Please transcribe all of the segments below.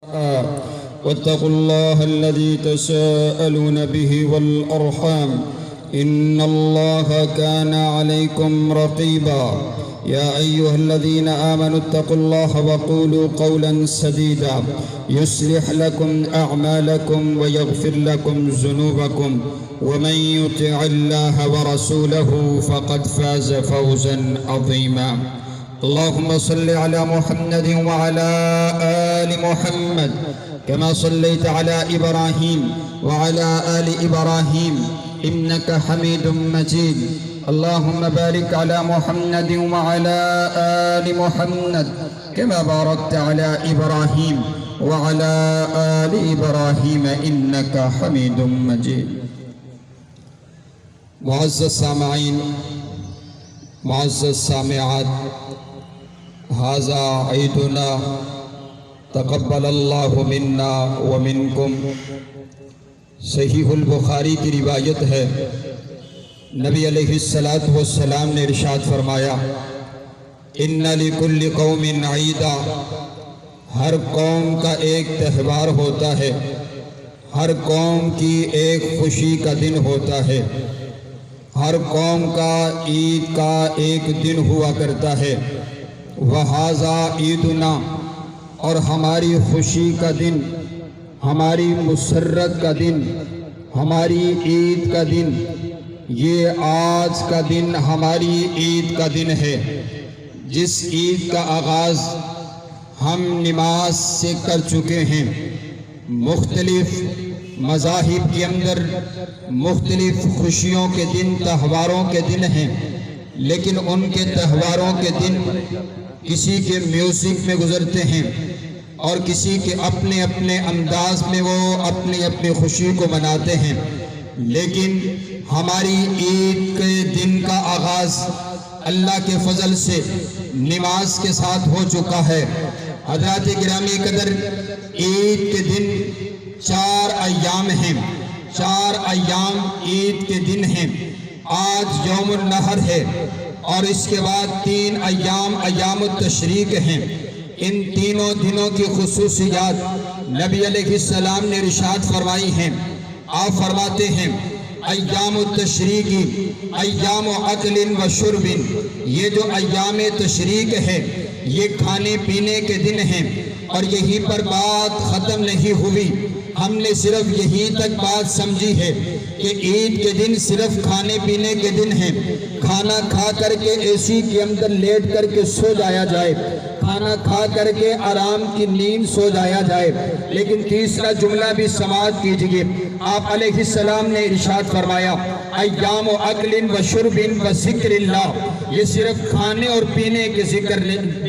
واتقوا الله الذي تساءلون به والأرحام إن الله كان عليكم رقيبا يا أيها الذين آمنوا اتقوا الله وقولوا قولا سديدا يصلح لكم أعمالكم ويغفر لكم ذنوبكم ومن يطع الله ورسوله فقد فاز فوزا عظيما اللهم صل على محمد وعلى آل محمد كما صليت على إبراهيم وعلى آل إبراهيم إنك حميد مجيد اللهم بارك على محمد وعلى آل محمد كما باركت على إبراهيم وعلى آل إبراهيم إنك حميد مجيد معزز سامعین، معزز سامعات، هذا عیدنا تقبل اللہ منا ومنکم۔ صحیح البخاری کی روایت ہے، نبی علیہ السلام نے ارشاد فرمایا ان لکل قوم عیدا، ہر قوم کا ایک تہوار ہوتا ہے، ہر قوم کی ایک خوشی کا دن ہوتا ہے، ہر قوم کا عید کا ایک دن ہوا کرتا ہے۔ وَهَذَا عِيدُنَا، اور ہماری خوشی کا دن، ہماری مسرت کا دن، ہماری عید کا دن، یہ آج کا دن ہماری عید کا دن ہے، جس عید کا آغاز ہم نماز سے کر چکے ہیں۔ مختلف مذاہب کے اندر مختلف خوشیوں کے دن، تہواروں کے دن ہیں، لیکن ان کے تہواروں کے دن کسی کے میوزک میں گزرتے ہیں اور کسی کے اپنے اپنے انداز میں وہ اپنی اپنی خوشی کو مناتے ہیں، لیکن ہماری عید کے دن کا آغاز اللہ کے فضل سے نماز کے ساتھ ہو چکا ہے۔ حضرات گرامی قدر، عید کے دن 4 ایام ہیں، 4 ایام عید کے دن ہیں۔ آج یوم النحر ہے اور اس کے بعد 3 ایام ایام التشریق ہیں۔ ان تینوں دنوں کی خصوصیات نبی علیہ السلام نے ارشاد فرمائی ہیں۔ آپ فرماتے ہیں ایام التشریق ایام اکل و شرب، یہ جو ایام تشریق ہے یہ کھانے پینے کے دن ہیں، اور یہیں پر بات ختم نہیں ہوئی۔ ہم نے صرف یہیں تک بات سمجھی ہے کہ عید کے دن صرف کھانے پینے کے دن ہیں، کھانا کھا کر کے اے سی کے اندر لیٹ کر کے سو جایا جائے، کھانا کھا کر کے آرام کی نیند سو جایا جائے۔ لیکن تیسرا جملہ بھی سماعت کیجئے، آپ علیہ السلام نے ارشاد فرمایا ایام اکل و شرب و ذکر اللہ، یہ صرف کھانے اور پینے کے ذکر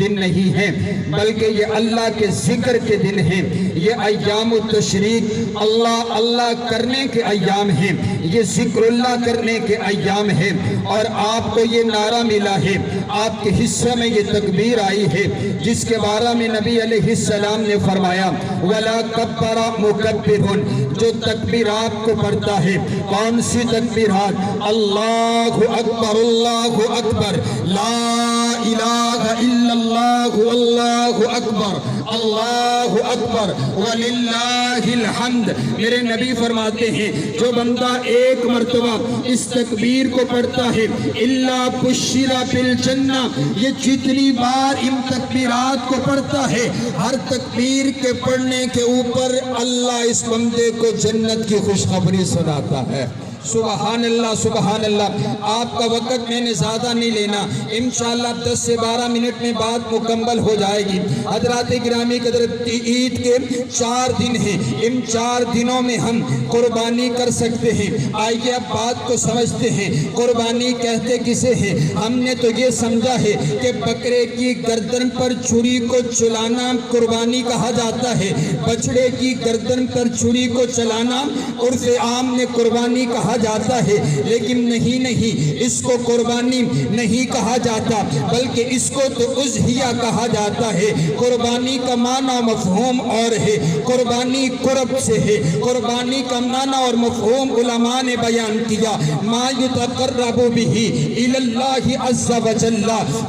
دن نہیں ہیں، بلکہ یہ اللہ کے ذکر کے دن ہیں۔ یہ ایام التشریق اللہ اللہ کرنے کے ایام ہیں، یہ ذکر اللہ کرنے کے ایام ہیں، اور آپ کو یہ نعرہ ملا ہے، آپ کے حصے میں یہ تکبیر آئی ہے، جس کے بارے میں نبی علیہ السلام نے فرمایا وَلَا كَبَّرَ مُكَبِّرٌ، جو تکبیرات کو پڑھتا ہے۔ کون سی تکبیرات؟ اللہ اکبر، اللہ اکبر، لا الہ الا اللہ، اللہ اکبر، اللہ اکبر، وَلِلَّهِ الحمد۔ میرے نبی فرماتے ہیں جو بندہ ایک مرتبہ اس تکبیر کو پڑھتا ہے اِلَّا بُشِّرَ بِالْجَنَّةِ، یہ جتنی بار ان تکبیرات کو پڑھتا ہے ہر تکبیر کے پڑھنے کے اوپر اللہ اس بندے کو جنت کی خوشخبری سناتا ہے۔ سبحان اللہ، سبحان اللہ۔ آپ کا وقت میں نے زیادہ نہیں لینا، انشاءاللہ 10 سے 12 منٹ میں بات مکمل ہو جائے گی۔ حضرات گرامی قدر، عید کے 4 دن ہیں، ان 4 دنوں میں ہم قربانی کر سکتے ہیں۔ آئیے اب بات کو سمجھتے ہیں، قربانی کہتے کسے ہیں؟ ہم نے تو یہ سمجھا ہے کہ بکرے کی گردن پر چھری کو چلانا قربانی کہا جاتا ہے، بچڑے کی گردن پر چھری کو چلانا عرف عام نے قربانی کہا کہا جاتا ہے، لیکن نہیں اس کو قربانی نہیں کہا جاتا، بلکہ اس کو تو اضحیہ کہا جاتا ہے۔ قربانی کا معنی و مفہوم اور ہے، قربانی قرب سے ہے۔ قربانی کا معنی اور مفہوم علماء نے بیان کیا، ما یتقرب بہ الی اللہ عز وجل،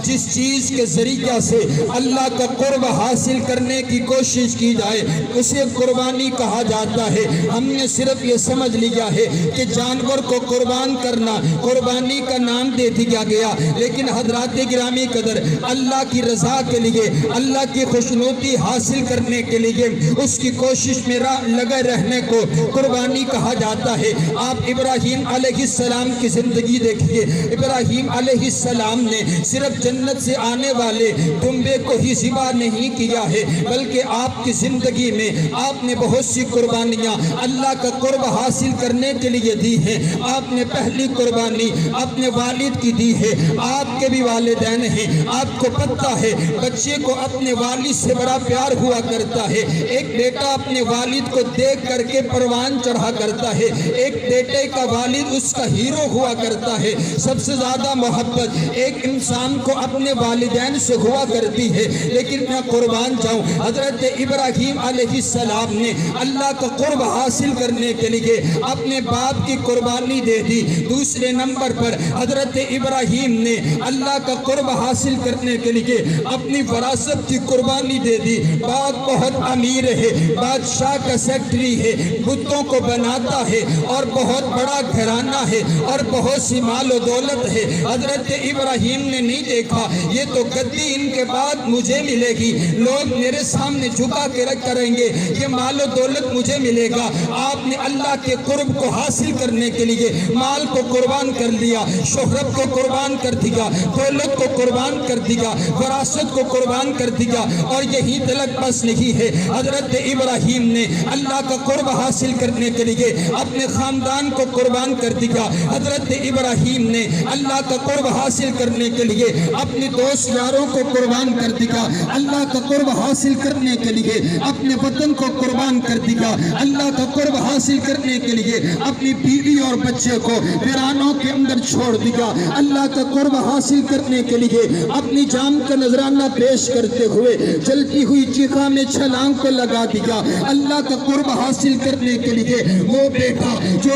جس چیز کے ذریعہ سے اللہ کا قرب حاصل کرنے کی کوشش کی جائے اسے قربانی کہا جاتا ہے۔ ہم نے صرف یہ سمجھ لیا ہے کہ جانور کو قربان کرنا قربانی کا نام دے دیا گیا، لیکن حضرات گرامی قدر اللہ کی رضا کے لیے، اللہ کی خوشنودی حاصل کرنے کے لیے اس کی کوشش میں لگے رہنے کو قربانی کہا جاتا ہے۔ آپ ابراہیم علیہ السلام کی زندگی دیکھیے، ابراہیم علیہ السلام نے صرف جنت سے آنے والے دمبے کو ہی ذبح نہیں کیا ہے، بلکہ آپ کی زندگی میں آپ نے بہت سی قربانیاں اللہ کا قرب حاصل کرنے کے لیے دی ہیں۔ آپ نے پہلی قربانی اپنے والد کی دی ہے۔ آپ کے بھی والدین ہیں، آپ کو پتہ ہے بچے کو اپنے والد سے بڑا پیار ہوا کرتا ہے۔ ایک بیٹا اپنے والد کو دیکھ کر کے پروان چڑھا کرتا ہے، ایک بیٹے کا والد اس کا ہیرو ہوا کرتا ہے۔ سب سے زیادہ محبت ایک انسان کو اپنے والدین سے ہوا کرتی ہے۔ لیکن میں قربان جاؤں، حضرت ابراہیم علیہ السلام نے اللہ کا قرب حاصل کرنے کے لیے اپنے باپ کی قربانی دے دی۔ دوسرے نمبر پر حضرت ابراہیم نے اللہ کا قرب حاصل کرنے کے لیے اپنی وراثت کی قربانی دے دی۔ باپ بہت امیر ہے، بادشاہ کا سیکٹری ہے، بتوں کو بناتا ہے اور بہت بڑا گھرانہ ہے اور بہت سی مال و دولت ہے۔ حضرت ابراہیم نے نہیں دیکھا یہ تو گدی ان کے بعد مجھے ملے گی، لوگ میرے سامنے جھکا کے رکھ کریں گے، یہ مال و دولت مجھے ملے گا۔ آپ نے اللہ کے قرب کو حاصل کرنے کے لیے مال کو قربان کر لیا، شہرت کو قربان کر دیا، دولت کو قربان کر دیا، وراثت کو قربان کر دیا، اور یہی تلک بس نہیں ہے۔ حضرت ابراہیم نے اللہ کا قرب حاصل کرنے کے لیے اپنے خاندان کو قربان کر دیا۔ حضرت ابراہیم نے اللہ کا قرب حاصل کرنے کے لیے اپنے دوست یاروں کو قربان کر دیا، اللہ کا قرب حاصل کرنے کے لیے اپنے وطن کو قربان کر دیا، اللہ کا قرب حاصل کرنے کے لیے اپنی بیوی اور بچے کو ویرانوں کے اندر چھوڑ دیا، اللہ کا قرب حاصل کرنے کے لیے اپنی جان کا نذرانہ پیش کرتے ہوئے جلتی ہوئی چیخا میں چھلانگ کو لگا دیا۔ اللہ کا قرب حاصل کرنے کے لیے وہ بیٹا جو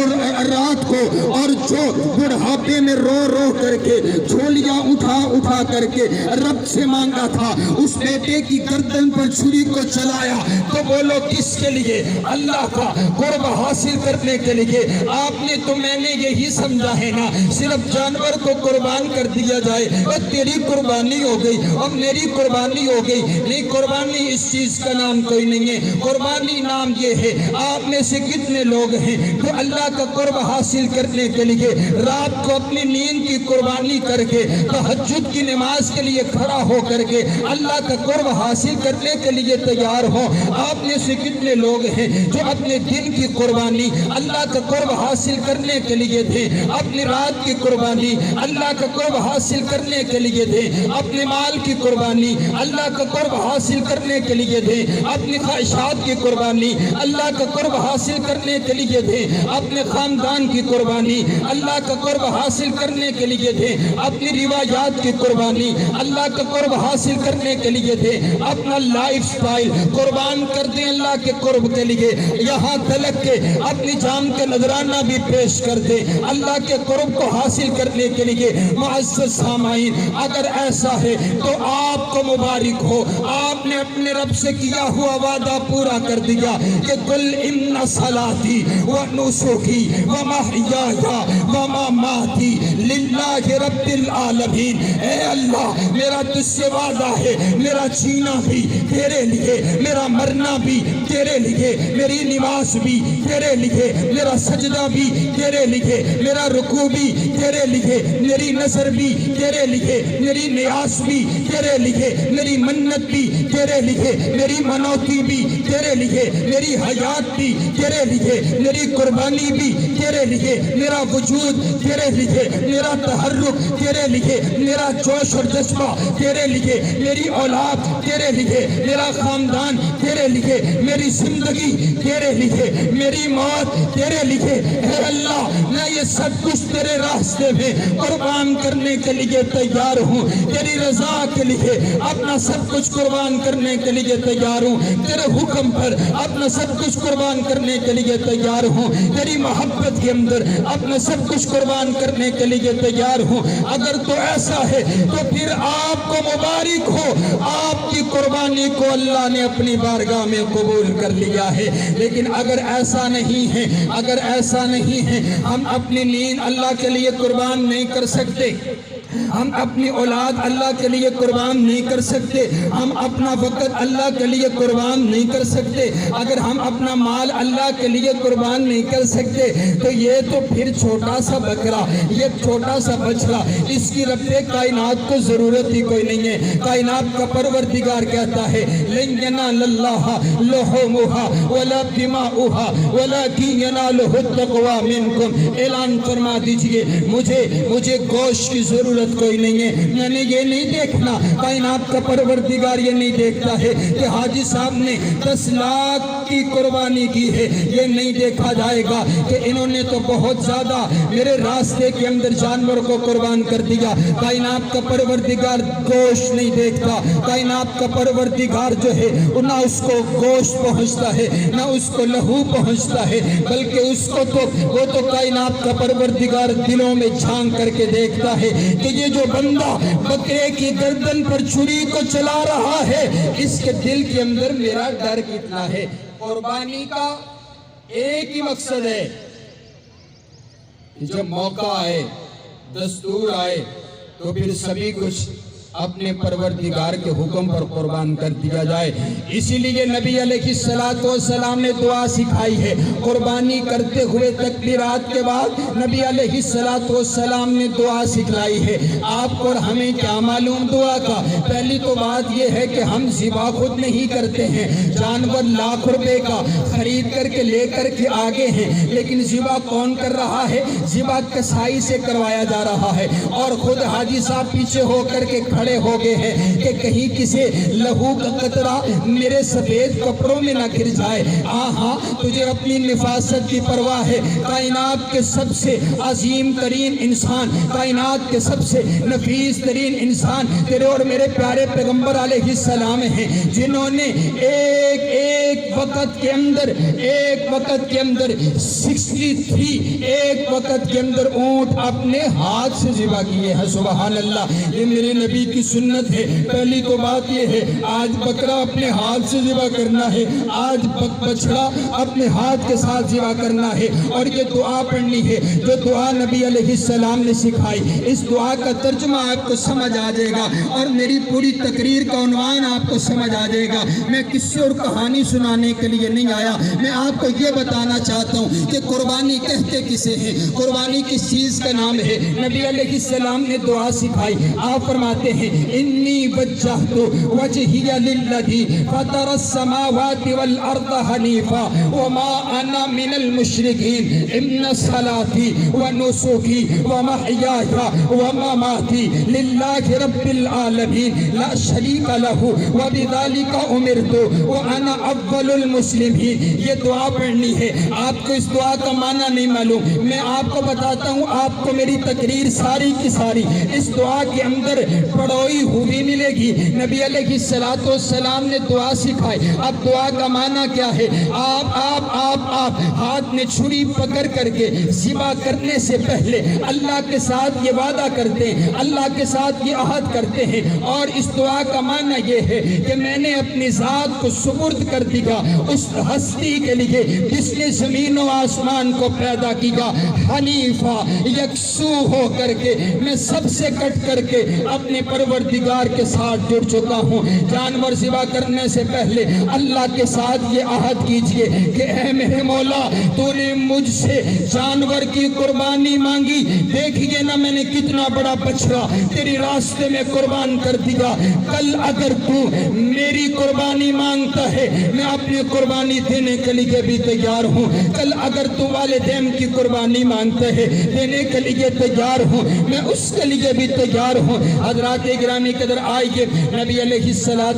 رات کو اور جو بڑھاپے میں رو رو کر کے جھولیاں اٹھا کر کے رب سے مانگا تھا، اس بیٹے کی گردن پر چھری کو چلایا تو بولو کس کے لیے؟ اللہ کا قرب حاصل کرنے کے لیے۔ آپ نے تو میں نے یہی سمجھا ہے نا صرف جانور کو قربان کر دیا جائے اور تیری قربانی ہو گئی اور میری قربانی ہو گئی۔ نہیں، قربانی اس چیز کا نام کوئی نہیں ہے، قربانی نام یہ ہے۔ آپ میں سے کتنے لوگ ہیں جو اللہ کا قرب حاصل کرنے کے لیے رات کو اپنی نیند کی قربانی کر کے تہجد کی نماز کے لیے کھڑا ہو کر کے اللہ کا قرب حاصل کرنے کے لیے تیار ہو؟ آپ میں سے کتنے لوگ ہیں جو اپنے دن کی قربانی اللہ کا قرب حاصل کرنے کے لیے دیں، اپنی رات کی قربانی اللہ کا قرب حاصل کرنے کے لیے دیں، اپنے مال کی قربانی اللہ کا قرب حاصل کرنے کے لیے دیں، اپنی خواہشات کی قربانی اللہ کا قرب حاصل کرنے کے لیے دیں، اپنے خاندان کی قربانی اللہ کا قرب حاصل کرنے کے لیے دیں، اپنی روایات کی قربانی اللہ کا قرب حاصل کرنے کے لیے دیں، اپنا لائف سٹائل قربان کر دیں اللہ کے قرب کے لیے، یہاں تلک کے اپنی جان کا نذرانہ بھی پیش کر دیں اللہ کے قرب کو حاصل کرنے کے لیے۔ معزز سامعین، اگر ایسا ہے تو آپ کو مبارک ہو، آپ نے اپنے رب سے کیا ہوا وعدہ پورا کر دیا کہ قل ان صلاتی و نسکی و محیایا و مماتی للہ رب العالمین۔ اے اللہ، میرا تجھ سے وعدہ ہے، میرا جینا بھی تیرے لیے، میرا مرنا بھی تیرے لیے، میری نماز بھی تیرے لیے، میرا سجدہ بھی تیرے لیے، میرا رکوع بھی تیرے لیے، میری نظر بھی تیرے لیے، میری نیاز بھی تیرے لیے، میری منت بھی تیرے لیے، میری منوتی بھی تیرے لیے، میری حیات بھی تیرے لیے، میری قربانی بھی تیرے لیے، میرا وجود تیرے لیے، میرا تحرک تیرے لیے، میرا جوش اور جذبہ تیرے لیے، میری اولاد تیرے لیے، میرا خاندان تیرے لیے، میری میری زندگی تیرے لیے، میری موت تیرے لیے، اے اللہ میں یہ سب کچھ تیرے راستے میں قربان کرنے کے لیے تیار ہوں، تیری رضا کے لیے اپنا سب کچھ قربان کرنے کے لیے تیار ہوں، تیرے حکم پر اپنا سب کچھ قربان کرنے کے لیے تیار ہوں، تیری محبت کے اندر اپنا سب کچھ قربان کرنے کے لیے تیار ہوں۔ اگر تو ایسا ہے تو پھر آپ کو مبارک ہو، آپ کی قربانی کو اللہ نے اپنی بارگاہ میں قبول کر لیا ہے۔ لیکن اگر ایسا نہیں ہے، اگر ایسا نہیں ہے، ہم اپنی نیند اللہ کے لیے قربان نہیں کر سکتے، ہم اپنی اولاد اللہ کے لیے قربان نہیں کر سکتے، ہم اپنا وقت اللہ کے لیے قربان نہیں کر سکتے، اگر ہم اپنا مال اللہ کے لیے قربان نہیں کر سکتے، تو یہ تو پھر چھوٹا سا بکرا، یہ چھوٹا سا بچڑا، اس کی رب کائنات کو ضرورت ہی کوئی نہیں ہے۔ کائنات کا پروردگار کہتا ہے لن ینال اللہ لحومھا ولا دماؤھا ولکن ینالہ التقوی منکم۔ اعلان فرما دیجئے مجھے گوشت کی ضرورت کوئی نہیں ہے، میں نے یہ نہیں دیکھنا، کائنات کا پروردگار یہ نہیں دیکھتا ہے کہ حاجی صاحب نے 10 لاکھ کی قربانی کی ہے، یہ نہیں دیکھا جائے گا کہ انہوں نے تو بہت زیادہ میرے راستے کے اندر جانور کو قربان کر دیا۔ کائنات کا پروردگار گوشت نہیں دیکھتا، کائنات کا پروردگار جو ہے نہ اس کو گوشت پہنچتا ہے نہ اس کو لہو پہنچتا ہے، بلکہ اس کو تو وہ تو کائنات کا پروردگار دلوں میں جھانک کر کے دیکھتا ہے کہ یہ جو بندہ بکرے کی گردن پر چھری کو چلا رہا ہے، اس کے دل کے اندر میرا ڈر کتنا ہے۔ قربانی کا ایک ہی مقصد ہے کہ جب موقع آئے، دستور آئے، تو پھر سبھی کچھ اپنے پروردگار کے حکم پر قربان کر دیا جائے۔ اسی لیے نبی علیہ السلام نے دعا سکھائی ہے، قربانی کرتے ہوئے تکبیرات کے بعد نبی علیہ السلام نے دعا سکھلائی ہے۔ آپ کو اور ہمیں کیا معلوم دعا کا؟ پہلی تو بات یہ ہے کہ ہم ذبح خود نہیں کرتے ہیں، جانور لاکھ روپے کا خرید کر کے لے کر کے آگے ہیں، لیکن ذبح کون کر رہا ہے؟ ذبح کسائی سے کروایا جا رہا ہے، اور خود حاجی صاحب پیچھے ہو کر کے کھڑے ہو گئے ہیں کہ کہیں کسی لہو کا قطرہ میرے سفید کپڑوں میں نہ گر جائے۔ ہاں تجھے اپنی نفاست کی پرواہ ہے۔ کائنات کے سب سے عظیم ترین انسان، کائنات کے سب سے نفیس ترین انسان تیرے اور میرے پیارے پیغمبر علیہ السلام ہیں، جنہوں نے ایک وقت کے اندر 63 ایک وقت کے اندر اونٹ اپنے ہاتھ سے ذبح کیے ہیں۔ سبحان اللہ، یہ میرے نبی کی سنت ہے۔ پہلی تو بات یہ ہے، آج بکرا اپنے ہاتھ سے ذبح کرنا ہے، آج بچڑا اپنے ہاتھ کے ساتھ ذبح کرنا ہے، اور یہ دعا پڑھنی ہے جو دعا نبی علیہ السلام نے سکھائی۔ اس دعا کا ترجمہ آپ کو سمجھ آ جائے گا، اور میری پوری تقریر کا عنوان آپ کو سمجھ آ جائے گا۔ میں قصے اور کہانی سنانے کے لیے نہیں آیا، میں آپ کو یہ بتانا چاہتا ہوں کہ قربانی کہتے کسے ہیں، قربانی کس چیز کا نام ہے۔ نبی علیہ السلام نے دعا سکھائی، آپ فرماتے ہیں انی وجہت وجہی للذی فطر السماوات والارض حنیفا وما انا من المشرکین ان صلاتی ونسکی ومحیای ومماتی للہ رب العالمین لا شریک لہ وبذالک امرت وانا اول المسلمین۔ یہ دعا پڑھنی ہے۔ آپ کو اس دعا کا معنی نہیں معلوم، میں آپ کو بتاتا ہوں، آپ کو میری تقریر ساری کی ساری اس دعا کے اندر پڑھوئی ہوئی ملے گی۔ نبی علیہ السلام نے دعا سکھائی۔ اب دعا کا معنی کیا ہے؟ آپ ہاتھ میں چھری پکڑ کر کے ذبح کرنے سے پہلے اللہ کے ساتھ یہ وعدہ کرتے ہیں، اللہ کے ساتھ یہ عہد کرتے ہیں، اور اس دعا کا معنی یہ ہے کہ میں نے اپنی ذات کو سپرد کر دیا اس ہستی کے لیے جس نے زمین و آسمان کو پیدا کیا، حنیفہ یکسو ہو کر کے میں سب سے کٹ کر کے اپنے پروردگار کے ساتھ جڑ چکا ہوں۔ جانور ذبح کرنے سے پہلے اللہ کے ساتھ یہ عہد کیجئے کہ اے میرے مولا، تو نے مجھ سے جانور کی قربانی مانگی، دیکھئے نا میں نے کتنا بڑا بچڑا تیری راستے میں قربان کر دیا، کل اگر تو میری قربانی مانگتا ہے میں اپنے اپنی قربانی دینے کے لیے بھی تیار ہوں. کل اگر تو والدین کی قربانی مانگتے ہیں دینے کے لیے تیار ہوں, میں اس کے لیے بھی تیار ہوں. حضرات گرامی قدر آئیے, نبی علیہ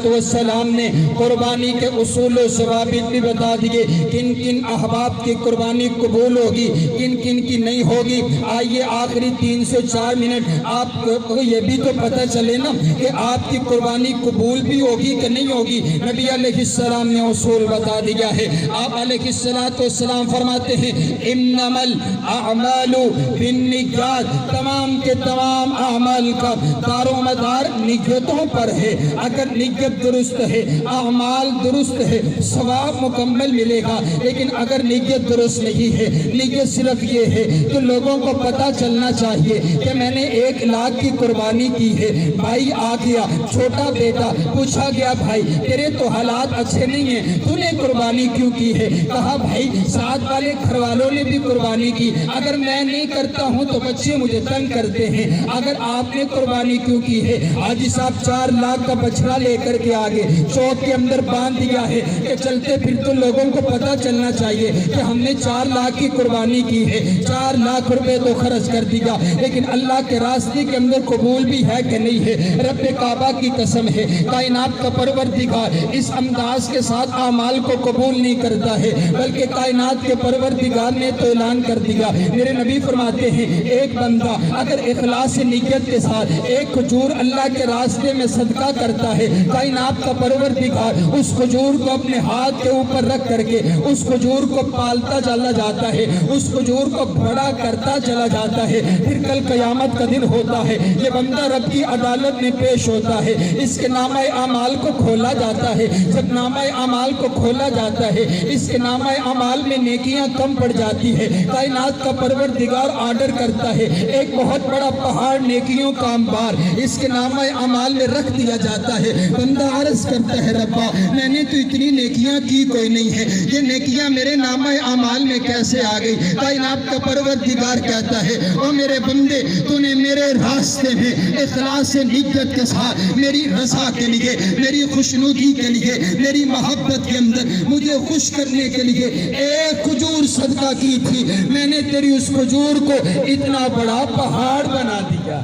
السلام نے قربانی کے اصول و ضوابط بھی بتا دیے, کن کن احباب کی قربانی قبول ہوگی, کن کن کی نہیں ہوگی. آئیے آخری 3 سے 4 منٹ آپ کو یہ بھی تو پتہ چلے نا کہ آپ کی قربانی قبول بھی ہوگی کہ نہیں ہوگی. نبی علیہ السلام نے اصول بتا دیا ہے. آپ علیہ السلام فرماتے ہیں انما الاعمال بالنیات, تمام کے تمام اعمال کا دار و مدار نیتوں پر ہے. اگر نیت درست ہے, اعمال درست ہے, ثواب مکمل ملے گا. لیکن اگر نیت درست نہیں ہے, نیت صرف یہ ہے کہ لوگوں کو پتہ چلنا چاہیے کہ میں نے 1 لاکھ کی قربانی کی ہے. بھائی آ گیا, چھوٹا بیٹا پوچھا گیا, بھائی تیرے تو حالات اچھے نہیں ہیں, تو نے قربانی کیوں کی ہے؟ کہا بھائی ساتھ والے گھر والوں نے بھی قربانی کی, اگر میں نہیں کرتا ہوں تو بچے مجھے تنگ کرتے ہیں. اگر آپ نے قربانی کیوں کی ہے؟ حاجی صاحب 4 لاکھ کا بچڑا لے کر کے آگے چوک کے اندر باندھ دیا ہے کہ چلتے پھر تو لوگوں کو پتہ چلنا چاہیے کہ ہم نے 4 لاکھ کی قربانی کی ہے. 4 لاکھ روپے تو خرچ کر دیا, لیکن اللہ کے راستے کے اندر قبول بھی ہے کہ نہیں ہے؟ رب کعبہ کی قسم ہے, کائنات کا پروردگار اس انداز کے ساتھ اعمال کو قبول نہیں کرتا ہے, بلکہ کائنات کے پروردگار نے تو اعلان کر دیا. میرے نبی فرماتے ہیں ایک بندہ اگر اخلاص نیت کے ساتھ 1 کھجور اللہ کے راستے میں صدقہ کرتا ہے, کائنات کا پروردگار اس کھجور کو اپنے ہاتھ کے اوپر رکھ کر کے اس کھجور کو پالتا چلا جاتا ہے, اس کھجور کو بڑا کرتا چلا جاتا ہے. پھر کل قیامت کا دن ہوتا ہے, یہ بندہ رب کی عدالت میں پیش ہوتا ہے, اس کے نامہ اعمال کو کھولا جاتا ہے. جب نامہ اعمال کو کھولا جاتا ہے, اس کے نامہ اعمال میں نیکیاں کم پڑ جاتی ہے. کائنات کا پروردگار آرڈر کرتا ہے, ایک بہت بڑا پہاڑ نیکیوں کا انبار اس کے نامہ اعمال میں رکھ دیا جاتا ہے. بندہ عرض کرتا ہے ربا میں نے تو اتنی نیکیاں کی کوئی نہیں ہے, یہ نیکیاں میرے نامہ اعمال میں کیسے آ گئی؟ کائنات کا پروردگار کہتا ہے او میرے بندے, تو نے میرے راستے میں اخلاص نیت کے ساتھ میری رضا کے لیے, میری خوشنودی کے لیے, میری محبت کے اندر مجھے خوش کرنے کے لیے 1 کھجور صدقہ کی تھی, میں نے تیری اس کھجور کو اتنا بڑا پہاڑ بنا دیا.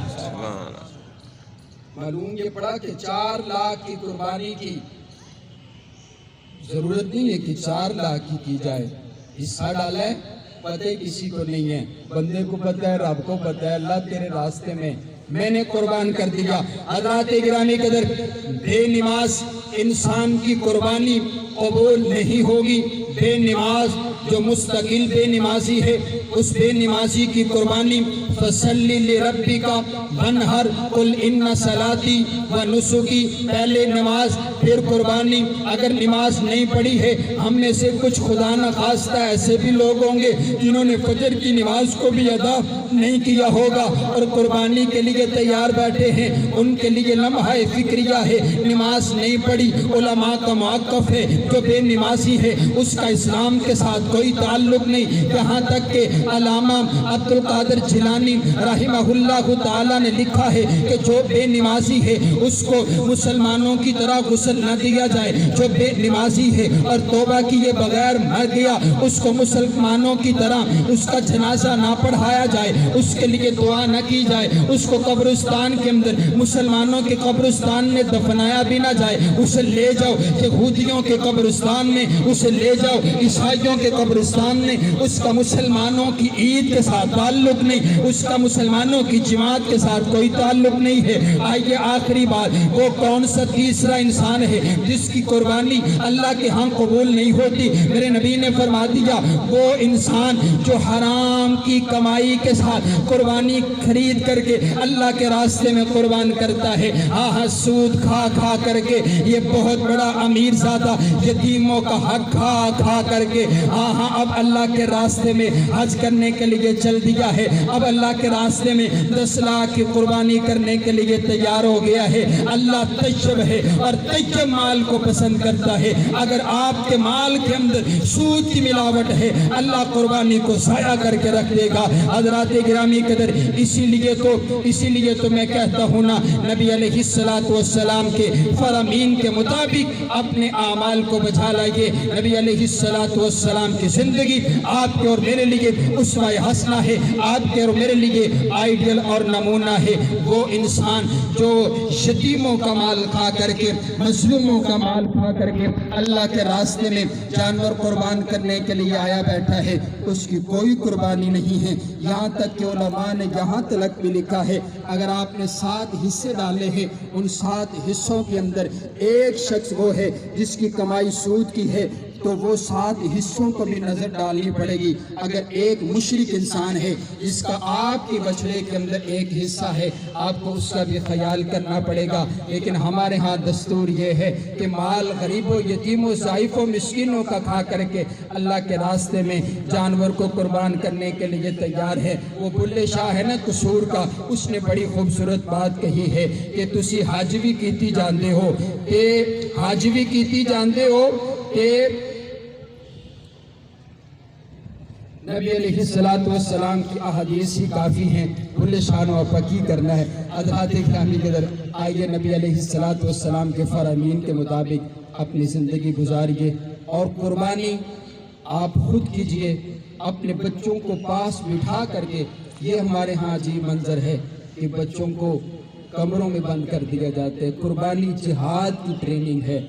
معلوم یہ پڑا کہ 4 لاکھ کی قربانی کی ضرورت نہیں ہے کہ 4 لاکھ کی جائے. حصہ ڈالا ہے, پتہ کسی کو نہیں ہے, بندے کو پتہ ہے, رب کو پتہ ہے, اللہ تیرے راستے میں نے قربان کر دیا. حضرات گرامی قدر, بے نماز انسان کی قربانی قبول نہیں ہوگی. بے نماز جو مستقل بے نمازی ہے, اس بے نمازی کی قربانی فصلی لربک وانحر قل ان صلاتی و نسکی, پہلے نماز پھر قربانی. اگر نماز نہیں پڑھی ہے, ہم میں سے کچھ خدا نخواستہ ایسے بھی لوگ ہوں گے جنہوں نے فجر کی نماز کو بھی ادا نہیں کیا ہوگا اور قربانی کے لیے تیار بیٹھے ہیں, ان کے لیے لمحہ فکریہ ہے, نماز نہیں پڑھی. علماء کا موقف ہے جو بے نمازی ہے اس کا اسلام کے ساتھ کوئی تعلق نہیں. یہاں تک کہ علامہ عبد القادر جیلانی رحمہ اللہ تعالیٰ نے لکھا ہے کہ جو بے نمازی ہے اس کو مسلمانوں کی طرح غسل نہ دیا جائے. جو بے نمازی ہے اور توبہ کیے بغیر مر گیا, اس کو مسلمانوں کی طرح اس کا جنازہ نہ پڑھایا جائے, اس کے لیے دعا نہ کی جائے, اس کو قبرستان کے اندر مسلمانوں کے قبرستان میں دفنایا بھی نہ جائے. اسے لے جاؤ یہودیوں کے قبرستان میں, اسے لے جاؤ عیسائیوں کے قبرستان میں, اس کا مسلمانوں کی عید کے ساتھ تعلق نہیں, اس کا مسلمانوں کی جماعت کے ساتھ کوئی تعلق نہیں ہے. آئیے آخری بات, وہ کون سا تیسرا انسان ہے جس کی قربانی اللہ کے ہاں قبول نہیں ہوتی؟ میرے نبی نے فرما دیا وہ انسان جو حرام کی کمائی کے ساتھ قربانی خرید کر کے اللہ کے راستے میں قربان کرتا ہے. سود کھا کھا کر کے یہ بہت بڑا امیر زادہ یتیموں کا حق کھا کھا کر کے ہاں اب اللہ کے راستے میں حج کرنے کے لیے چل دیا ہے، اب اللہ کے راستے میں 10 لاکھ کی قربانی کرنے کے لیے تیار ہو گیا ہے۔ اللہ طیب ہے اور طیب مال کو پسند کرتا ہے۔ اگر آپ کے مال کے اندر سود کی ملاوٹ ہے، اللہ قربانی کو ضائع کر کے رکھ دے گا۔ حضرات گرامی قدر، اسی لیے تو میں کہتا ہوں نا، نبی علیہ السلام کے فرامین کے مطابق اپنے اعمال کو بچا لائیے۔ نبی علیہ السلام کی زندگی آپ کے اور میرے لیے اسوہ حسنہ ہے، آپ کے اور میرے لیے آئیڈیل اور نمونہ ہے۔ وہ انسان جو یتیموں کا مال کھا کر کے، مظلوموں کا مال کھا کر کے اللہ کے راستے میں جانور قربان کرنے کے لیے آیا بیٹھا ہے، اس کی کوئی قربانی نہیں ہے۔ یہاں تک کہ علماء نے یہاں تلک بھی لکھا ہے، اگر آپ نے 7 حصے ڈالے ہیں، ان 7 حصوں کے اندر ایک شخص وہ ہے جس کی کمائی سود کی ہے، تو وہ 7 حصوں کو بھی نظر ڈالنی پڑے گی۔ اگر ایک مشرک انسان ہے جس کا آپ کی بچڑے کے اندر ایک حصہ ہے، آپ کو اس کا بھی خیال کرنا پڑے گا۔ لیکن ہمارے ہاں دستور یہ ہے کہ مال غریبوں، یتیموں، ضعیفوں، مسکینوں کا کھا کر کے اللہ کے راستے میں جانور کو قربان کرنے کے لیے تیار ہے۔ وہ بلے شاہ ہے نا قصور کا، اس نے بڑی خوبصورت بات کہی ہے کہ تسی حاجوی کیتی جاندے ہو کہ نبی علیہ السلام کی احادیث ہی کافی ہیں، بھلے شان و پکی کرنا ہے۔ حضرات گرامی قدر، آئیے نبی علیہ السلام کے فرامین کے مطابق اپنی زندگی گزاریے، اور قربانی آپ خود کیجئے، اپنے بچوں کو پاس بٹھا کر کے۔ یہ ہمارے ہاں عجیب منظر ہے کہ بچوں کو کمروں میں بند کر دیا جاتے ہیں۔ قربانی جہاد کی ٹریننگ ہے،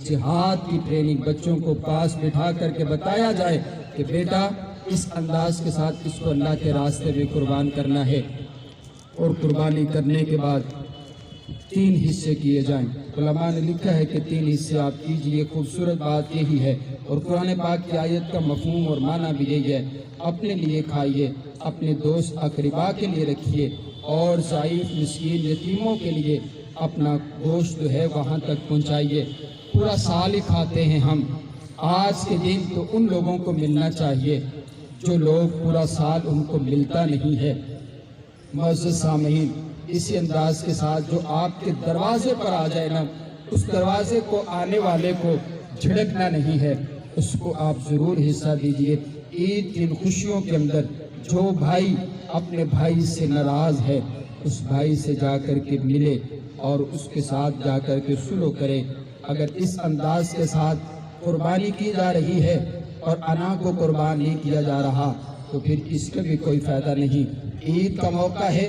جہاد کی ٹریننگ، بچوں کو پاس بٹھا کر کے بتایا جائے کہ بیٹا اس انداز کے ساتھ اس کو اللہ کے راستے میں قربان کرنا ہے۔ اور قربانی کرنے کے بعد 3 حصے کیے جائیں۔ علماء نے لکھا ہے کہ 3 حصے آپ کیجئے۔ خوبصورت بات یہی ہے، اور قرآن پاک کی آیت کا مفہوم اور معنی بھی یہی ہے، اپنے لیے کھائیے، اپنے دوست اقربا کے لیے رکھیے، اور ضعیف، مسکین، یتیموں کے لیے اپنا گوشت جو ہے وہاں تک پہنچائیے۔ پورا سال ہی کھاتے ہیں ہم، آج کے دن تو ان لوگوں کو ملنا چاہیے جو لوگ پورا سال ان کو ملتا نہیں ہے۔ معزز سامعین، اسی انداز کے ساتھ جو آپ کے دروازے پر آ جائے نا، اس دروازے کو آنے والے کو جھڑکنا نہیں ہے، اس کو آپ ضرور حصہ دیجئے۔ عید کی خوشیوں کے اندر جو بھائی اپنے بھائی سے ناراض ہے، اس بھائی سے جا کر کے ملے اور اس کے ساتھ جا کر کے صلح کرے۔ اگر اس انداز کے ساتھ قربانی کی جا رہی ہے اور انا کو قربان نہیں کیا جا رہا، تو پھر اس کا بھی کوئی فائدہ نہیں۔ عید کا موقع ہے،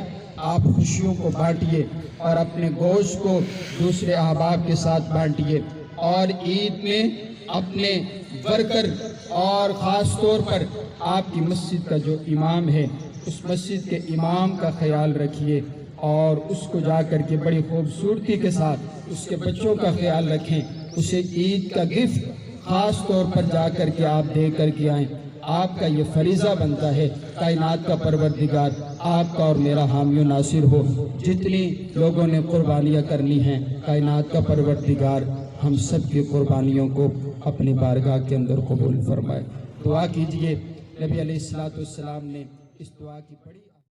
آپ خوشیوں کو بانٹیے اور اپنے گوشت کو دوسرے احباب کے ساتھ بانٹیے، اور عید میں اپنے ورکر اور خاص طور پر آپ کی مسجد کا جو امام ہے، اس مسجد کے امام کا خیال رکھیے، اور اس کو جا کر کے بڑی خوبصورتی کے ساتھ اس کے بچوں کا خیال رکھیں۔ اسے عید کا گفٹ خاص طور پر جا کر کے آپ دے کر کے آئیں۔ آپ کا یہ فریضہ بنتا ہے، کائنات کا پروردگار آپ کا اور میرا حامی و ناصر ہو۔ جتنی لوگوں نے قربانیاں کرنی ہیں، کائنات کا پروردگار ہم سب کی قربانیوں کو اپنی بارگاہ کے اندر قبول فرمائے۔ دعا کیجئے، نبی علیہ السلام نے اس دعا کی پڑھی۔